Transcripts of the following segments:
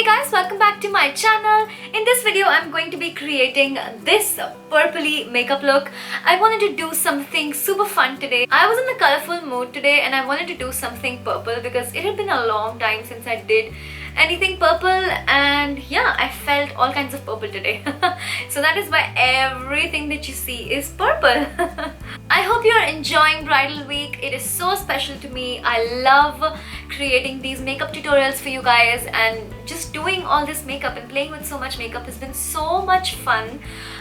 guys, welcome back to my channel. In this video, I'm going to be creating this purpley makeup look. I wanted to do something super fun today. I was in a colorful mood today and I wanted to do something purple because it had been a long time since I did anything purple, and yeah, I felt all kinds of purple today. So that is why everything that you see is purple. I hope you're enjoying bridal week. It is so special to me. I love creating these makeup tutorials for you guys, and just doing all this makeup and playing with so much makeup has been so much fun.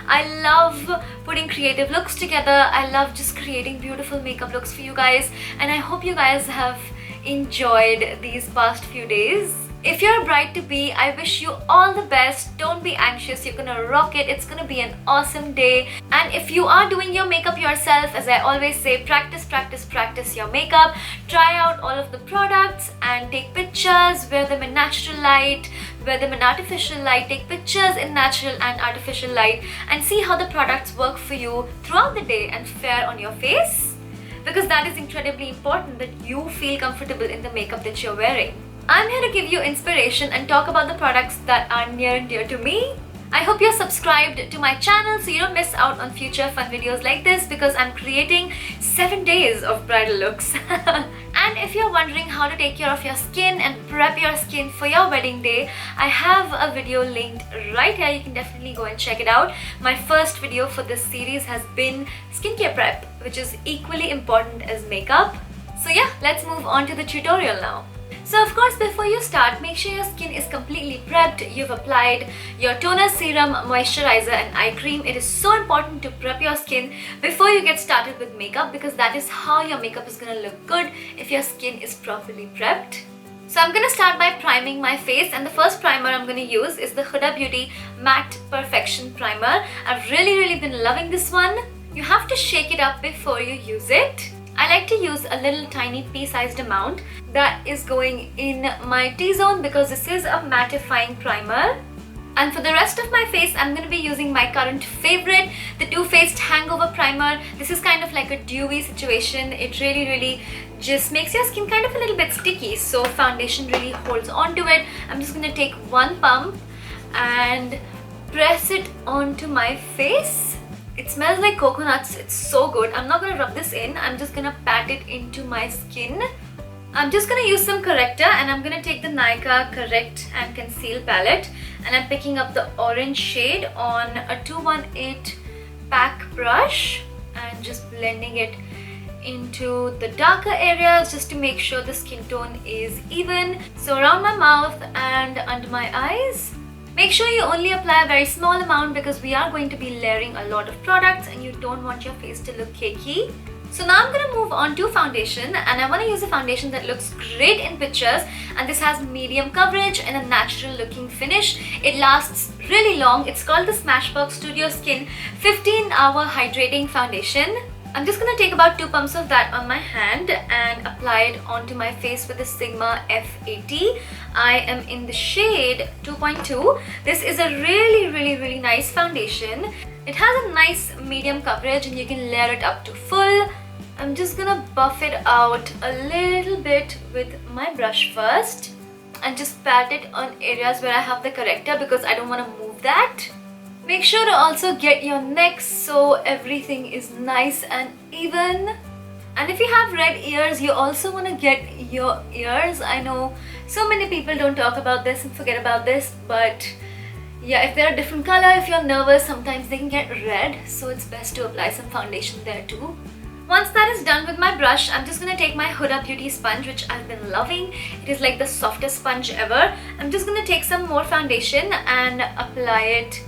I love putting creative looks together. I love just creating beautiful makeup looks for you guys, and I hope you guys have enjoyed these past few days. If you're a bride-to-be, I wish you all the best. Don't be anxious, you're gonna rock it. It's gonna be an awesome day. And if you are doing your makeup yourself, as I always say, practice, practice, practice your makeup. Try out all of the products and take pictures, wear them in natural light, wear them in artificial light, take pictures in natural and artificial light, and see how the products work for you throughout the day and fare on your face. Because that is incredibly important, that you feel comfortable in the makeup that you're wearing. I'm here to give you inspiration and talk about the products that are near and dear to me. I hope you're subscribed to my channel so you don't miss out on future fun videos like this, because I'm creating 7 days of bridal looks. And if you're wondering how to take care of your skin and prep your skin for your wedding day, I have a video linked right here. You can definitely go and check it out. My first video for this series has been skincare prep, which is equally important as makeup. So yeah, let's move on to the tutorial now. So of course, before you start, make sure your skin is completely prepped. You've applied your toner, serum, moisturizer and eye cream. It is so important to prep your skin before you get started with makeup, because that is how your makeup is going to look good if your skin is properly prepped. So I'm going to start by priming my face, and the first primer I'm going to use is the Huda Beauty Matte Perfection Primer. I've really been loving this one. You have to shake it up before you use it. I like to use a little tiny pea-sized amount that is going in my T-zone, because this is a mattifying primer. And for the rest of my face, I'm going to be using my current favorite, the Too Faced Hangover Primer. This is kind of like a dewy situation. It really just makes your skin kind of a little bit sticky, so foundation really holds on to it. I'm just going to take one pump and press it onto my face. It smells like coconuts. It's so good. I'm not going to rub this in. I'm just going to pat it into my skin. I'm just going to use some corrector, and I'm going to take the Nykaa Correct and Conceal palette, and I'm picking up the orange shade on a 218 PAC brush and just blending it into the darker areas just to make sure the skin tone is even. So around my mouth and under my eyes. Make sure you only apply a very small amount, because we are going to be layering a lot of products and you don't want your face to look cakey. So now I'm going to move on to foundation, and I want to use a foundation that looks great in pictures, and this has medium coverage and a natural looking finish. It lasts really long. It's called the Smashbox Studio Skin 15-Hour Hydrating Foundation. I'm just going to take about 2 pumps of that on my hand and apply it onto my face with the Sigma F80. I am in the shade 2.2. This is a really nice foundation. It has a nice medium coverage and you can layer it up to full. I'm just going to buff it out a little bit with my brush first and just pat it on areas where I have the corrector, because I don't want to move that. Make sure to also get your neck so everything is nice and even. And if you have red ears, you also want to get your ears. I know so many people don't talk about this and forget about this, but yeah, if they're a different color, if you're nervous, sometimes they can get red, so it's best to apply some foundation there too. Once that is done with my brush, I'm just going to take my Huda Beauty sponge, which I've been loving. It is like the softest sponge ever. I'm just going to take some more foundation and apply it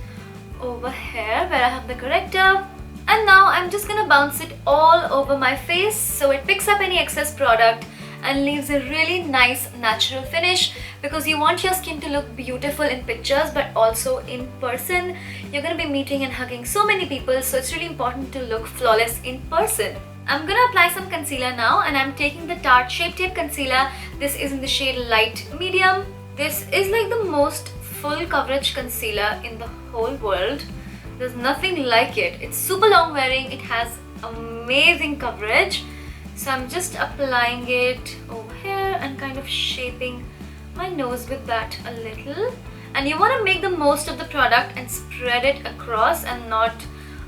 over here where I have the corrector, and now I'm just gonna bounce it all over my face so it picks up any excess product and leaves a really nice natural finish, because you want your skin to look beautiful in pictures but also in person. You're gonna be meeting and hugging so many people, so it's really important to look flawless in person. I'm gonna apply some concealer now, and I'm taking the Tarte Shape Tape Concealer. This is in the shade Light Medium. This is like the most full coverage concealer in the whole world. There's nothing like it. It's super long wearing. It has amazing coverage. So I'm just applying it over here and kind of shaping my nose with that a little. And you want to make the most of the product and spread it across and not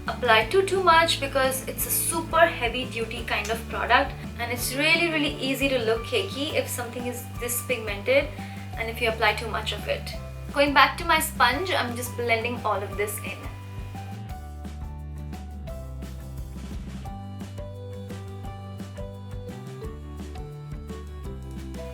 apply too much, because it's a super heavy duty kind of product and it's really easy to look cakey if something is this pigmented and if you apply too much of it. Going back to my sponge, I'm just blending all of this in.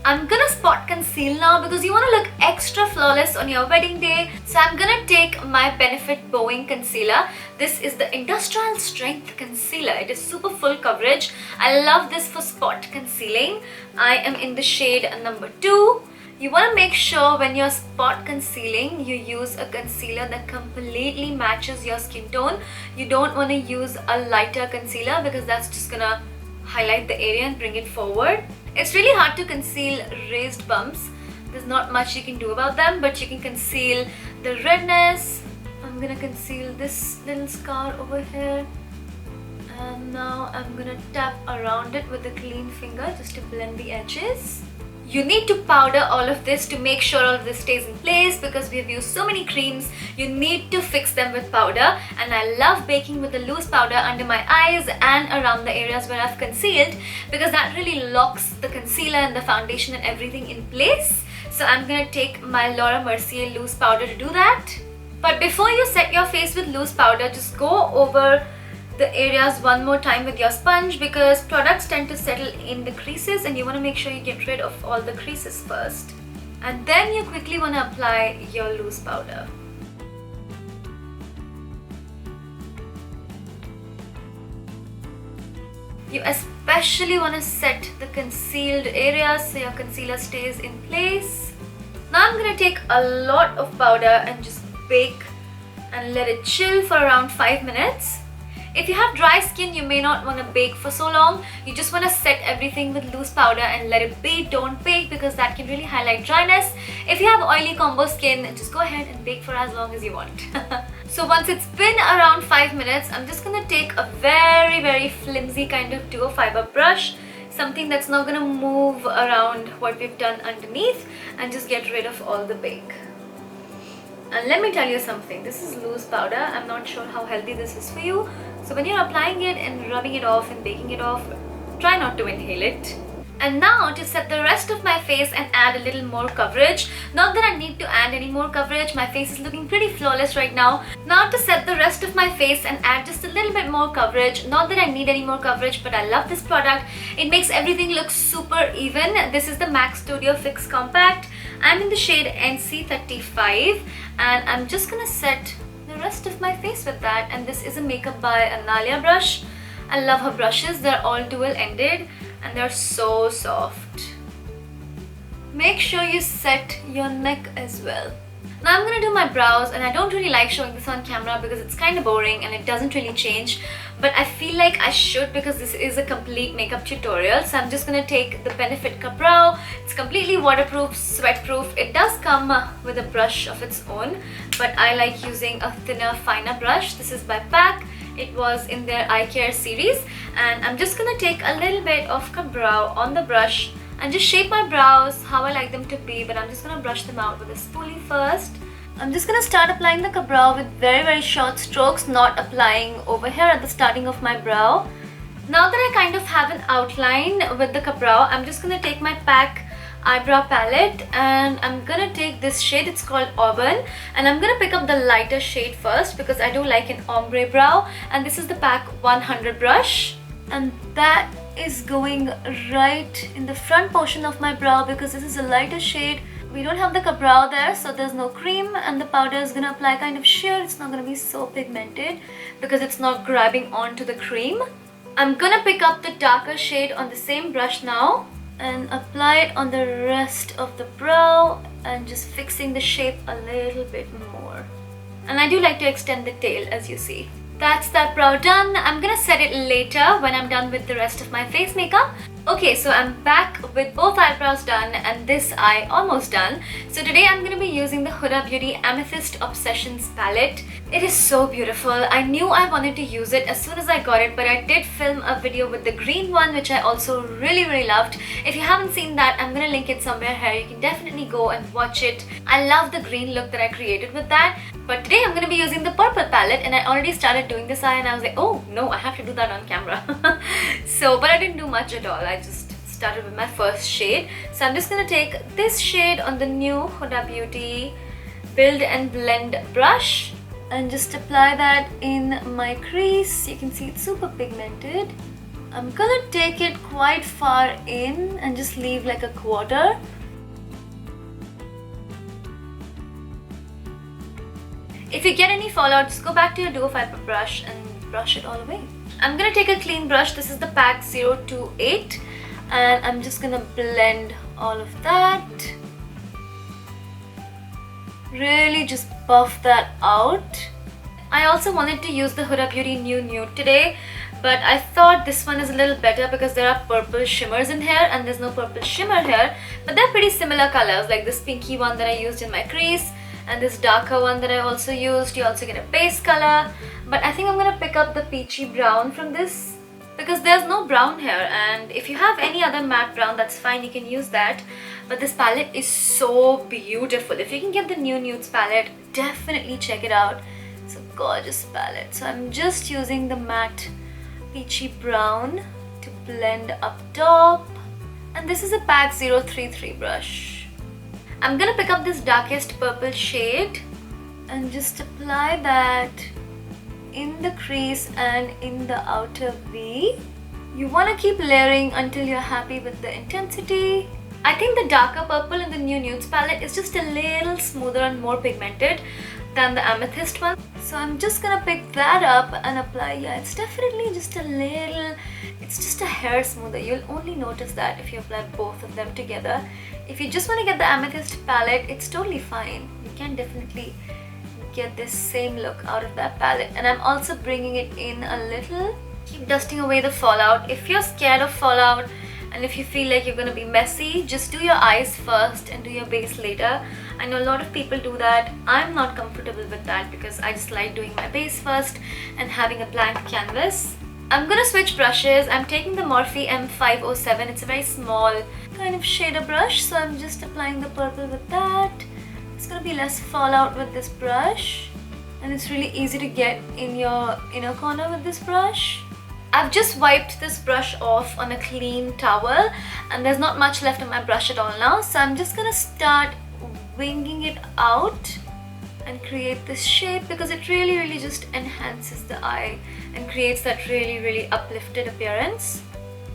I'm gonna spot conceal now because you want to look extra flawless on your wedding day. So I'm gonna take my Benefit Bowing Concealer. This is the Industrial Strength Concealer. It is super full coverage. I love this for spot concealing. I am in the shade number 2. You want to make sure when you're spot concealing, you use a concealer that completely matches your skin tone. You don't want to use a lighter concealer because that's just gonna highlight the area and bring it forward. It's really hard to conceal raised bumps. There's not much you can do about them, but you can conceal the redness. I'm gonna conceal this little scar over here. And now I'm gonna tap around it with a clean finger just to blend the edges. You need to powder all of this to make sure all of this stays in place because we have used so many creams. You need to fix them with powder, and I love baking with the loose powder under my eyes and around the areas where I've concealed because that really locks the concealer and the foundation and everything in place. So I'm gonna take my Laura Mercier loose powder to do that. But before you set your face with loose powder, just go over the areas one more time with your sponge because products tend to settle in the creases and you want to make sure you get rid of all the creases first. And then you quickly want to apply your loose powder. You especially want to set the concealed areas so your concealer stays in place. Now I'm going to take a lot of powder and just bake and let it chill for around 5 minutes. If you have dry skin, you may not want to bake for so long. You just want to set everything with loose powder and let it be. Don't bake because that can really highlight dryness. If you have oily combo skin, just go ahead and bake for as long as you want. So once it's been around 5 minutes, I'm just going to take a very flimsy kind of duo fiber brush, something that's not going to move around what we've done underneath, and just get rid of all the bake. And let me tell you something, this is loose powder. I'm not sure how healthy this is for you. So when you're applying it and rubbing it off and baking it off, try not to inhale it. And now to set the rest of my face and add a little more coverage. Not that I need to add any more coverage, my face is looking pretty flawless right now. Now to set the rest of my face and add just a little bit more coverage. Not that I need any more coverage, but I love this product. It makes everything look super even. This is the MAC Studio Fix Compact. I'm in the shade NC35 and I'm just gonna set the rest of my face with that. And this is a Makeup by Analia brush. I love her brushes, they're all dual-ended and they're so soft. Make sure you set your neck as well. Now I'm gonna do my brows, and I don't really like showing this on camera because it's kind of boring and it doesn't really change, but I feel like I should because this is a complete makeup tutorial. So I'm just gonna take the Benefit KaBrow. It's completely waterproof, sweat-proof. It does come with a brush of its own, but I like using a thinner, finer brush. This is by PAC. It was in their eye care series, and I'm just gonna take a little bit of KaBrow on the brush and just shape my brows how I like them to be, but I'm just gonna brush them out with a spoolie first. I'm just gonna start applying the KaBrow with very short strokes, not applying over here at the starting of my brow. Now that I kind of have an outline with the KaBrow, I'm just gonna take my PAC Eyebrow Palette and I'm gonna take this shade, it's called Auburn, and I'm gonna pick up the lighter shade first because I do like an ombre brow, and this is the PAC 100 brush, and that is going right in the front portion of my brow because this is a lighter shade. We don't have the KaBrow there, so there's no cream, and the powder is gonna apply kind of sheer. It's not gonna be so pigmented because it's not grabbing onto the cream. I'm gonna pick up the darker shade on the same brush now and apply it on the rest of the brow and just fixing the shape a little bit more. And I do like to extend the tail, as you see. That's that brow done. I'm gonna set it later when I'm done with the rest of my face makeup. Okay, so I'm back with both eyebrows done and this eye almost done. So today I'm going to be using the Huda Beauty Amethyst Obsessions palette. It is so beautiful. I knew I wanted to use it as soon as I got it, but I did film a video with the green one, which I also really loved. If you haven't seen that, I'm going to link it somewhere here. You can definitely go and watch it. I love the green look that I created with that. But today I'm going to be using the purple palette, and I already started doing this eye and I was like, oh no, I have to do that on camera. But I didn't do much at all. I just started with my first shade. So I'm just going to take this shade on the new Huda Beauty Build and Blend brush and just apply that in my crease. You can see it's super pigmented. I'm going to take it quite far in and just leave like a quarter. If you get any fallout, just go back to your duo fiber brush and brush it all away. I'm going to take a clean brush. This is the PAC 028 and I'm just going to blend all of that. Really just buff that out. I also wanted to use the Huda Beauty New Nude today, but I thought this one is a little better because there are purple shimmers in here and there's no purple shimmer here, but they're pretty similar colors, like this pinky one that I used in my crease and this darker one that I also used. You also get a base color, but I think I'm going to pick up the peachy brown from this because there's no brown here, and if you have any other matte brown, that's fine, you can use that. But this palette is so beautiful. If you can get the New Nudes palette, definitely check it out. It's a gorgeous palette. So I'm just using the matte peachy brown to blend up top, and this is a PAC 033 brush. I'm gonna pick up this darkest purple shade and just apply that in the crease and in the outer V. You want to keep layering until you're happy with the intensity. I think the darker purple in the New Nudes palette is just a little smoother and more pigmented than the Amethyst one. So I'm just gonna pick that up and apply. Yeah, it's definitely just a little, it's just a hair smoother. You'll only notice that if you apply both of them together. If you just want to get the Amethyst palette, it's totally fine. You can definitely get this same look out of that palette. And I'm also bringing it in a little. Keep dusting away the fallout. If you're scared of fallout and if you feel like you're going to be messy, just do your eyes first and do your base later. I know a lot of people do that. I'm not comfortable with that because I just like doing my base first and having a blank canvas. I'm going to switch brushes. I'm taking the Morphe M507. It's a very small kind of shader brush, so I'm just applying the purple with that. It's going to be less fallout with this brush, and it's really easy to get in your inner corner with this brush. I've just wiped this brush off on a clean towel and there's not much left on my brush at all now, so I'm just going to start winging it out and create this shape because it really just enhances the eye and creates that really uplifted appearance.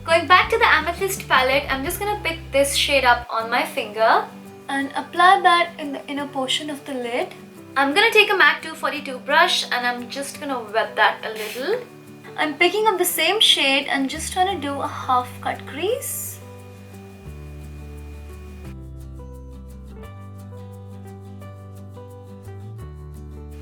Going back to the Amethyst palette, I'm just going to pick this shade up on my finger and apply that in the inner portion of the lid. I'm going to take a MAC 242 brush and I'm just going to wet that a little. I'm picking up the same shade and just trying to do a half cut crease.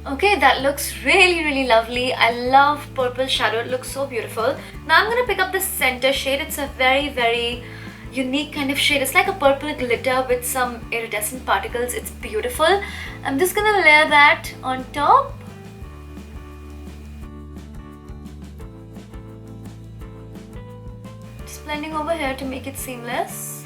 Okay, that looks really lovely. I love purple shadow. It looks so beautiful. Now I'm going to pick up the center shade. It's a very unique kind of shade. It's like a purple glitter with some iridescent particles. It's beautiful. I'm just gonna layer that on top. Just blending over here to make it seamless.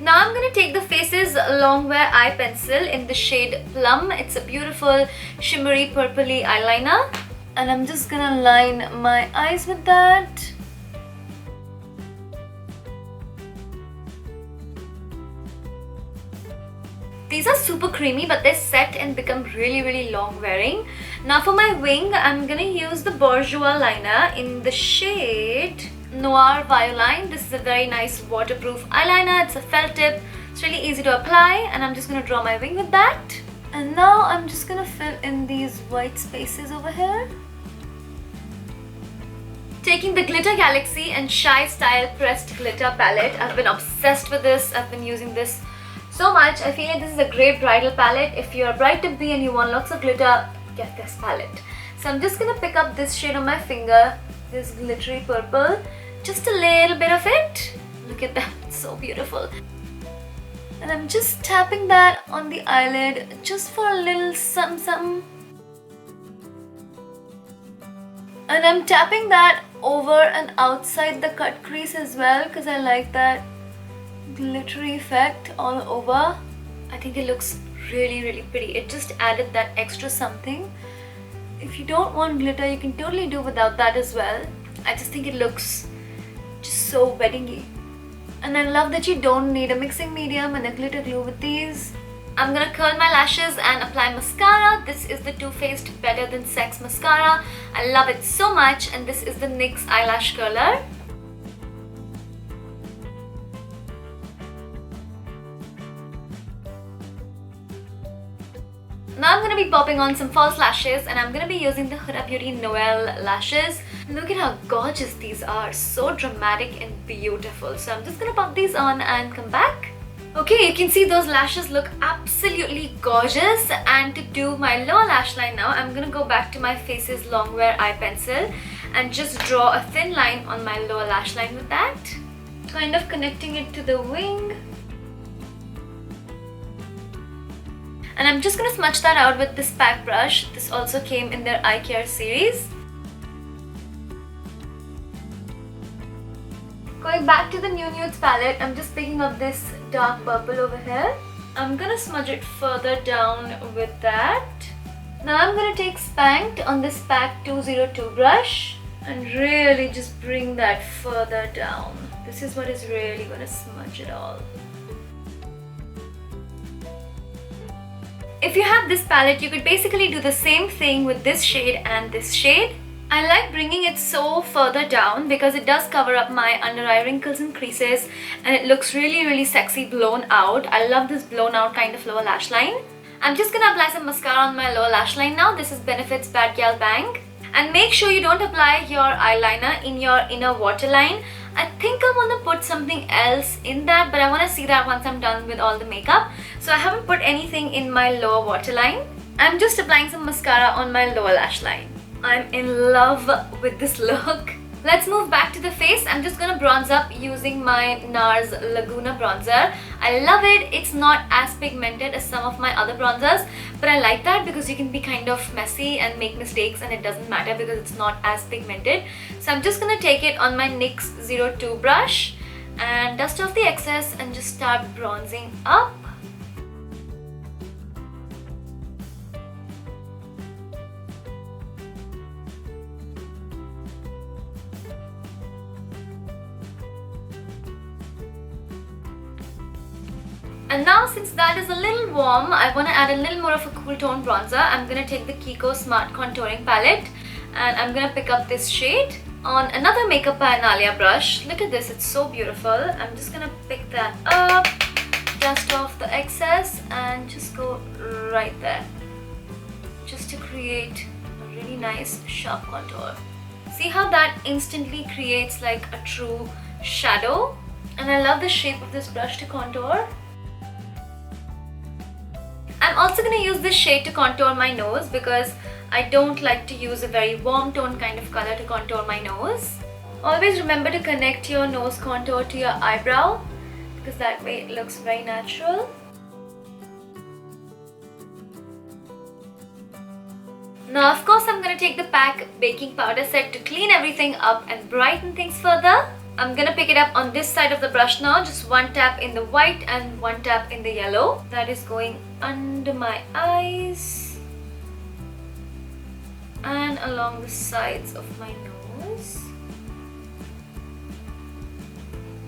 Now I'm gonna take the Faces Longwear Eye Pencil in the shade Plum. It's a beautiful shimmery purpley eyeliner, and I'm just gonna line my eyes with that. These are super creamy, but they set and become really long wearing. Now for my wing, I'm gonna use the Bourjois liner in the shade Noir Violine. This is a very nice waterproof eyeliner. It's a felt tip. It's really easy to apply, and I'm just gonna draw my wing with that. And now I'm just gonna fill in these white spaces over here. Taking the Glitter Galaxy and Shy Style Pressed Glitter palette. I've been obsessed with this. I've been using this so much. I feel like this is a great bridal palette. If you're a bride-to-be and you want lots of glitter, get this palette. So I'm just gonna pick up this shade on my finger, this glittery purple, just a little bit of it, Look at that, it's so beautiful. And I'm just tapping that on the eyelid just for a little something. And I'm tapping that over and outside the cut crease as well because I like that glittery effect all over. I think it looks really pretty. It just added that extra something. If you don't want glitter, you can totally do without that as well. I just think it looks just so weddingy. And I love that you don't need a mixing medium and a glitter glue with these. I'm gonna curl my lashes and apply mascara. This is the Too Faced Better Than Sex mascara. I love it so much, and this is the NYX eyelash curler. Now I'm going to be popping on some false lashes, and I'm going to be using the Huda Beauty Noelle lashes. Look at how gorgeous these are, so dramatic and beautiful. So I'm just going to pop these on and come back. Okay, you can see those lashes look absolutely gorgeous, and to do my lower lash line now, I'm going to go back to my Faces Longwear eye pencil and just draw a thin line on my lower lash line with that. Kind of connecting it to the wing. And I'm just going to smudge that out with this PAC brush. This also came in their eye care series. Going back to the Nudes palette, I'm just picking up this dark purple over here. I'm going to smudge it further down with that. Now I'm going to take Spanked on this PAC 202 brush and really just bring that further down. This is what is really going to smudge it all. If you have this palette, you could basically do the same thing with this shade and this shade. I like bringing it so further down because it does cover up my under eye wrinkles and creases, and it looks really sexy blown out. I love this blown out kind of lower lash line. I'm just gonna apply some mascara on my lower lash line now. This is Benefit's Bad Gal Bang. And make sure you don't apply your eyeliner in your inner waterline. I think I want to put something else in that, but I want to see that once I'm done with all the makeup. So I haven't put anything in my lower waterline. I'm just applying some mascara on my lower lash line. I'm in love with this look. Let's move back to the face. I'm just gonna bronze up using my Nars Laguna bronzer. I love it. It's not as pigmented as some of my other bronzers, but I like that because you can be kind of messy and make mistakes and it doesn't matter because it's not as pigmented. So I'm just gonna take it on my NYX 02 brush and dust off the excess and just start bronzing up. And now, since that is a little warm, I want to add a little more of a cool tone bronzer. I'm going to take the Kiko Smart Contouring Palette and I'm going to pick up this shade on another Makeup by Analia brush. Look at this, it's so beautiful. I'm just going to pick that up, dust off the excess and just go right there. Just to create a really nice sharp contour. See how that instantly creates like a true shadow? And I love the shape of this brush to contour. I'm also going to use this shade to contour my nose because I don't like to use a very warm tone kind of color to contour my nose. Always remember to connect your nose contour to your eyebrow because that way it looks very natural. Now of course I'm going to take the PAC baking powder set to clean everything up and brighten things further. I'm gonna pick it up on this side of the brush now, just one tap in the white and one tap in the yellow. That is going under my eyes and along the sides of my nose.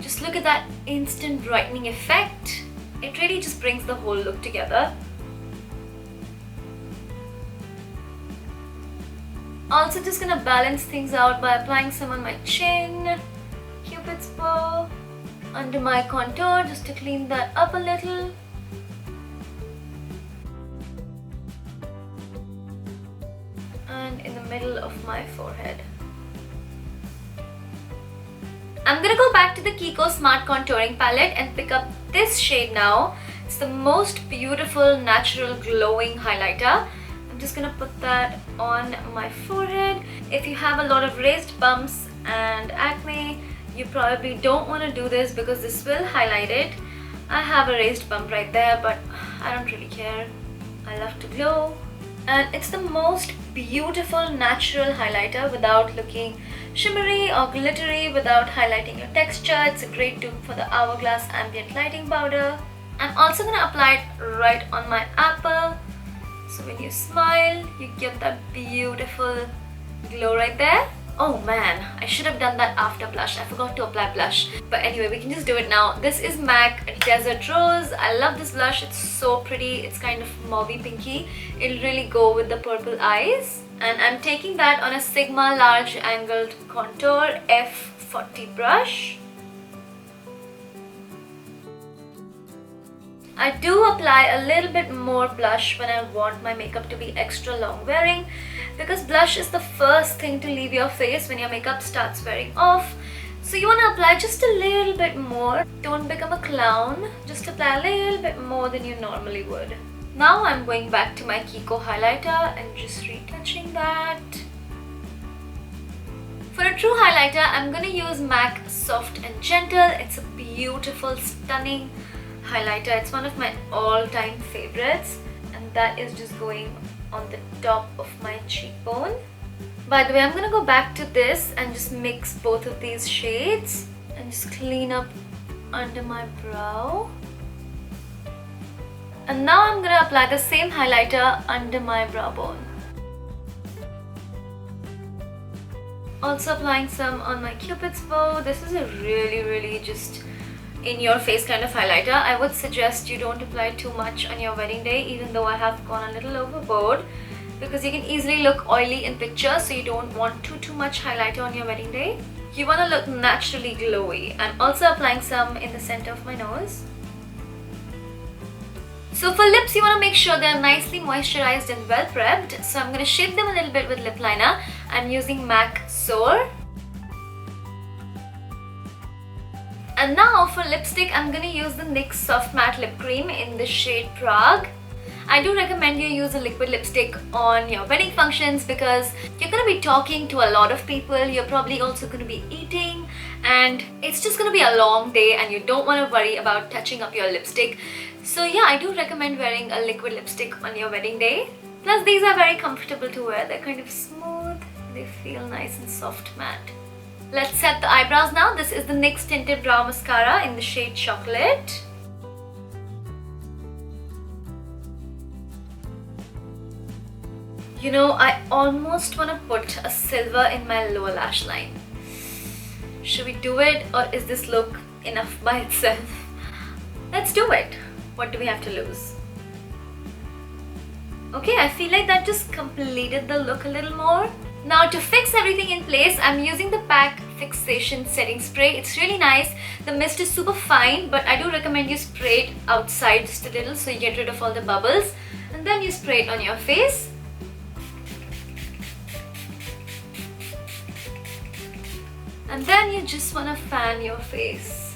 Just look at that instant brightening effect. It really just brings the whole look together. Also just gonna balance things out by applying some on my chin, Cupid's bow, under my contour just to clean that up a little. And in the middle of my forehead. I'm gonna go back to the Kiko Smart Contouring Palette and pick up this shade now. It's the most beautiful, natural, glowing highlighter. I'm just gonna put that on my forehead. If you have a lot of raised bumps and acne, You probably don't want to do this because this will highlight it. I have a raised bump right there, but I don't really care. I love to glow. And it's the most beautiful natural highlighter without looking shimmery or glittery, without highlighting your texture. It's a great dupe for the Hourglass Ambient Lighting Powder. I'm also going to apply it right on my apple. So when you smile, you get that beautiful glow right there. Oh man, I should have done that after blush. I forgot to apply blush. But anyway, we can just do it now. This is MAC Desert Rose. I love this blush. It's so pretty. It's kind of mauvey pinky. It'll really go with the purple eyes. And I'm taking that on a Sigma Large Angled Contour F40 brush. I do apply a little bit more blush when I want my makeup to be extra long wearing, because blush is the first thing to leave your face when your makeup starts wearing off. So you want to apply just a little bit more. Don't become a clown. Just apply a little bit more than you normally would. Now I'm going back to my Kiko highlighter and just retouching that. For a true highlighter, I'm going to use MAC Soft and Gentle. It's a beautiful, stunning highlighter. It's one of my all-time favorites, and that is just going on the top of my cheekbone. By the way, I'm gonna go back to this and just mix both of these shades and just clean up under my brow. And now I'm gonna apply the same highlighter under my brow bone. Also applying some on my Cupid's bow. This is a really just in your face kind of highlighter. I would suggest you don't apply too much on your wedding day, even though I have gone a little overboard, because you can easily look oily in pictures, so you don't want too much highlighter on your wedding day. You want to look naturally glowy. I'm also applying some in the center of my nose. So for lips, you want to make sure they're nicely moisturized and well prepped. So I'm going to shape them a little bit with lip liner. I'm using MAC Soar. And now for lipstick, I'm going to use the NYX Soft Matte Lip Cream in the shade Prague. I do recommend you use a liquid lipstick on your wedding functions because you're going to be talking to a lot of people. You're probably also going to be eating, and it's just going to be a long day and you don't want to worry about touching up your lipstick. So yeah, I do recommend wearing a liquid lipstick on your wedding day. Plus these are very comfortable to wear. They're kind of smooth. They feel nice and soft matte. Let's set the eyebrows now. This is the NYX Tinted Brow Mascara in the shade Chocolate. You know, I almost want to put a silver in my lower lash line. Should we do it, or is this look enough by itself? Let's do it. What do we have to lose? Okay, I feel like that just completed the look a little more. Now to fix everything in place, I'm using the PAC Fixation Setting Spray. It's really nice. The mist is super fine, but I do recommend you spray it outside just a little so you get rid of all the bubbles. And then you spray it on your face. And then you just want to fan your face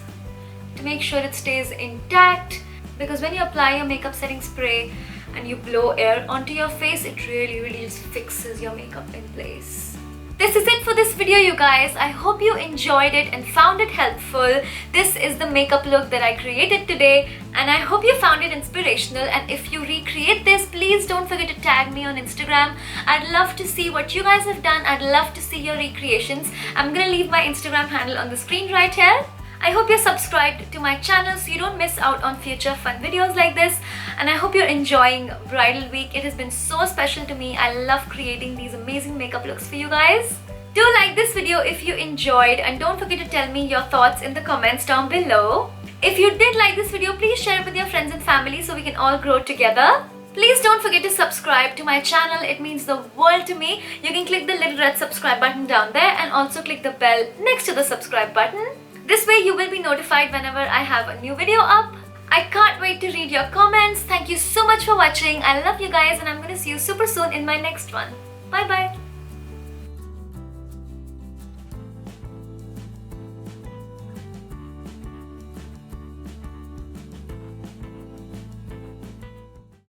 to make sure it stays intact, because when you apply your makeup setting spray and you blow air onto your face, it really just fixes your makeup in place. This is it for this video, you guys. I hope you enjoyed it and found it helpful. This is the makeup look that I created today, and I hope you found it inspirational. And if you recreate this, please don't forget to tag me on Instagram. I'd love to see what you guys have done. I'd love to see your recreations. I'm gonna leave my Instagram handle on the screen right here. I hope you're subscribed to my channel so you don't miss out on future fun videos like this. And I hope you're enjoying Bridal Week. It has been so special to me. I love creating these amazing makeup looks for you guys. Do like this video if you enjoyed, and don't forget to tell me your thoughts in the comments down below. If you did like this video, please share it with your friends and family so we can all grow together. Please don't forget to subscribe to my channel. It means the world to me. You can click the little red subscribe button down there and also click the bell next to the subscribe button. This way you will be notified whenever I have a new video up. I can't wait to read your comments. Thank you so much for watching. I love you guys, and I'm going to see you super soon in my next one. Bye bye.